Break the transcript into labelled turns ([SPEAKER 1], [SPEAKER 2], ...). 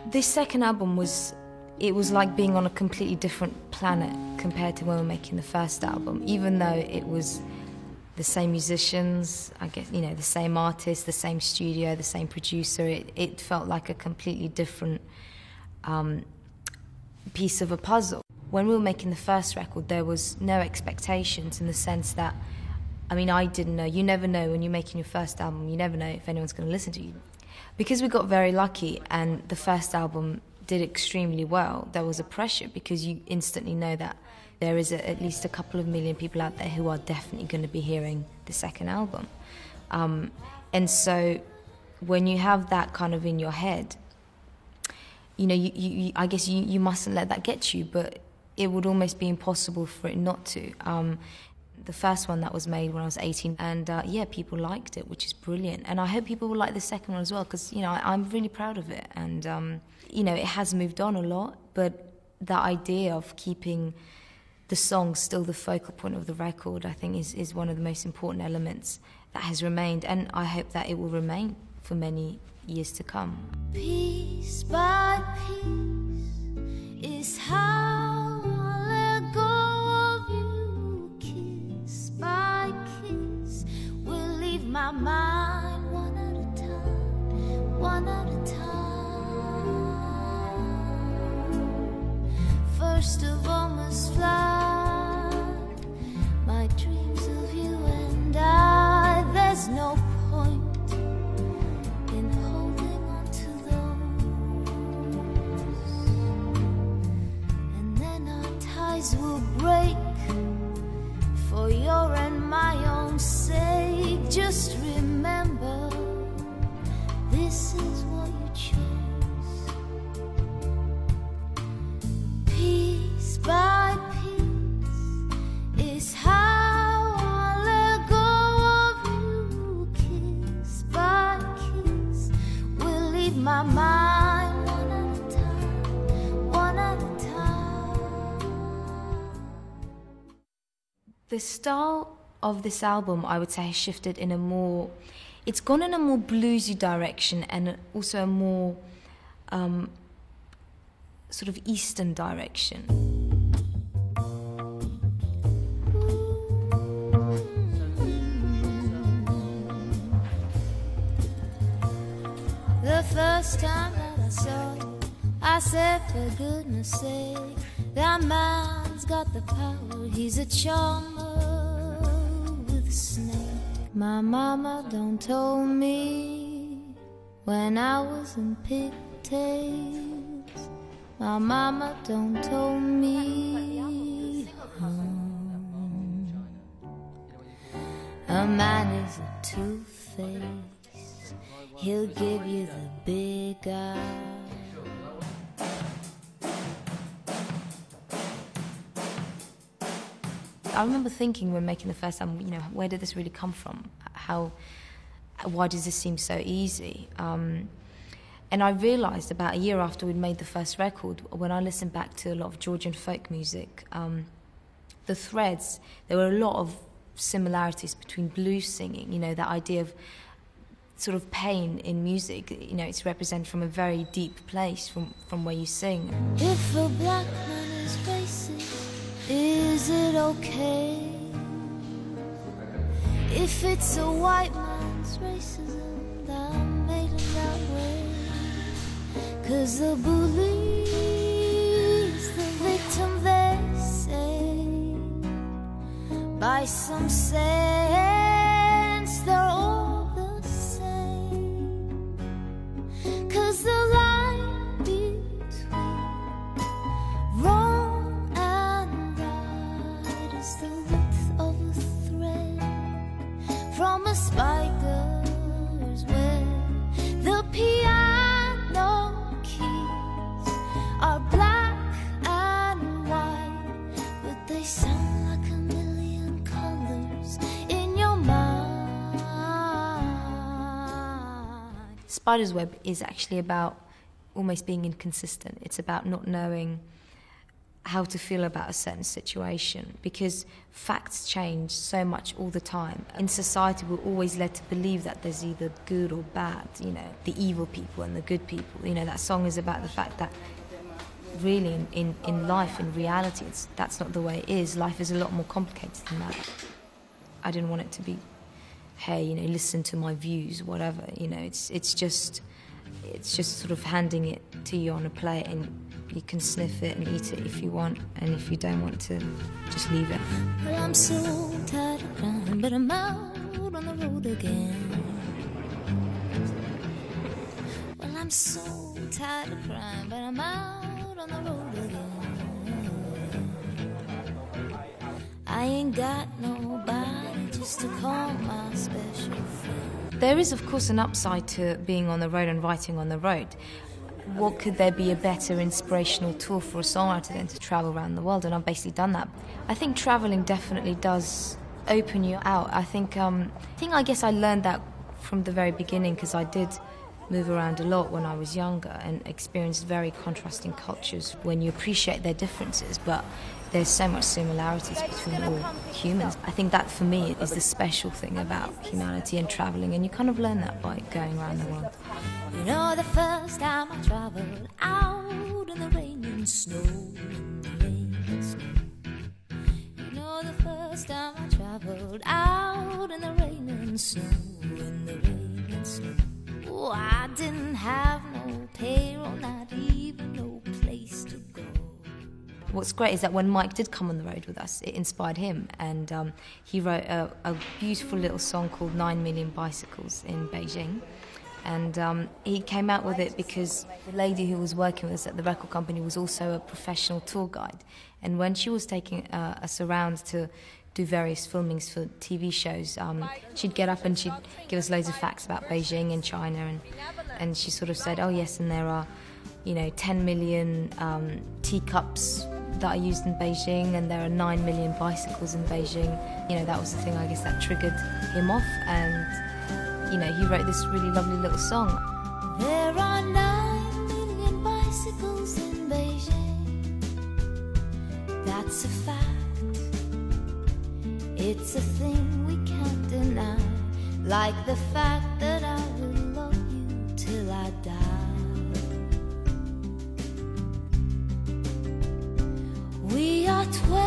[SPEAKER 1] This second album was like being on a completely different planet compared to when we were making the first album, even though it was the same musicians, I guess, you know, the same artists, the same studio, the same producer. It felt like a completely different piece of a puzzle. When we were making the first record, there was no expectations, in the sense that, I mean, I didn't know. You never know when you're making your first album, you never know if anyone's going to listen to you. Because we got very lucky and the first album did extremely well, there was a pressure, because you instantly know that there is at least a couple of million people out there who are definitely going to be hearing the second album. And so when you have that kind of in your head, you know, I guess you mustn't let that get you, but it would almost be impossible for it not to. The first one that was made when I was 18, and yeah, people liked it, which is brilliant. And I hope people will like the second one as well, because, you know, I'm really proud of it. And, you know, it has moved on a lot, but the idea of keeping the song still the focal point of the record, I think, is one of the most important elements that has remained, and I hope that it will remain for many years to come.
[SPEAKER 2] Piece by piece is how I let go of you. Kiss by kiss will leave my mind one at a time, one at a time. First of all must fly my dreams of you and I. There's no point in holding on to those, and then our ties will break for your and my own sake. Just remember, this is what you chose. Piece by piece is how I let go of you. Kiss by kiss will leave my mind one at a time, one at a time.
[SPEAKER 1] The style of this album, I would say, has shifted in a more... It's gone in a more bluesy direction, and also a more sort of Eastern direction.
[SPEAKER 2] The first time that I saw you, I said, for goodness sake, that man's got the power. He's a charmer with a snake. My mama done told me when I was in pigtails. My mama done told me a man is a two-face. He'll give you the big eye.
[SPEAKER 1] I remember thinking when making the first album, you know, where did this really come from? Why does this seem so easy? And I realised about a year after we'd made the first record, when I listened back to a lot of Georgian folk music, the threads, there were a lot of similarities between blues singing, you know, that idea of sort of pain in music, you know, it's represented from a very deep place, from where you sing.
[SPEAKER 2] If a black man is racist, is it okay? If it's a white man's racism that made him that way? 'Cause the bully's the victim, they say. By some sense, they're all the same. 'Cause the line between wrong and right is the width of a thread from a spider's web. The piano keys are black and white, but they sound like a million colors in your mind.
[SPEAKER 1] Spider's Web is actually about almost being inconsistent. It's about not knowing how to feel about a certain situation, because facts change so much all the time. In society, we're always led to believe that there's either good or bad, you know, the evil people and the good people. You know, that song is about the fact that really in life, in reality, that's not the way it is. Life is a lot more complicated than that. I didn't want it to be, hey, you know, listen to my views, whatever. You know, it's just sort of handing it to you on a plate, and you can sniff it and eat it if you want, and if you don't want to, just leave it.
[SPEAKER 2] Well, I'm so tired of crying, but I'm out on the road again. Well, I'm so tired of crying, but I'm out on the road again. I ain't got nobody just to call my special friend.
[SPEAKER 1] There is, of course, an upside to being on the road and writing on the road. What could there be a better inspirational tool for a songwriter than to travel around the world? And I've basically done that. I think traveling definitely does open you out. I guess I learned that from the very beginning, because I did move around a lot when I was younger and experienced very contrasting cultures when you appreciate their differences, but there's so much similarities between all humans. I think that for me is the special thing about humanity and travelling, and you kind of learn that by going around the world.
[SPEAKER 2] You know, the first time I travelled out in the rain and snow, in the rain and snow. You know, the first time I travelled out in the rain and snow, in the rain and snow. Oh, I didn't have no payroll, not even no place to go.
[SPEAKER 1] What's great is that when Mike did come on the road with us, it inspired him, and he wrote a beautiful little song called 9 Million Bicycles in Beijing. And he came out with it because the lady who was working with us at the record company was also a professional tour guide. And when she was taking us around to do various filmings for TV shows, she'd get up and she'd give us loads of facts about Beijing and China, and she sort of said, oh yes, and there are, you know, 10 million teacups that are used in Beijing, and there are 9 million bicycles in Beijing. You know, that was the thing, I guess, that triggered him off, and, you know, he wrote this really lovely little song.
[SPEAKER 2] There are 9 million bicycles in Beijing. That's a fact. It's a thing we can't deny, like the fact that I will love you till I die. We are 12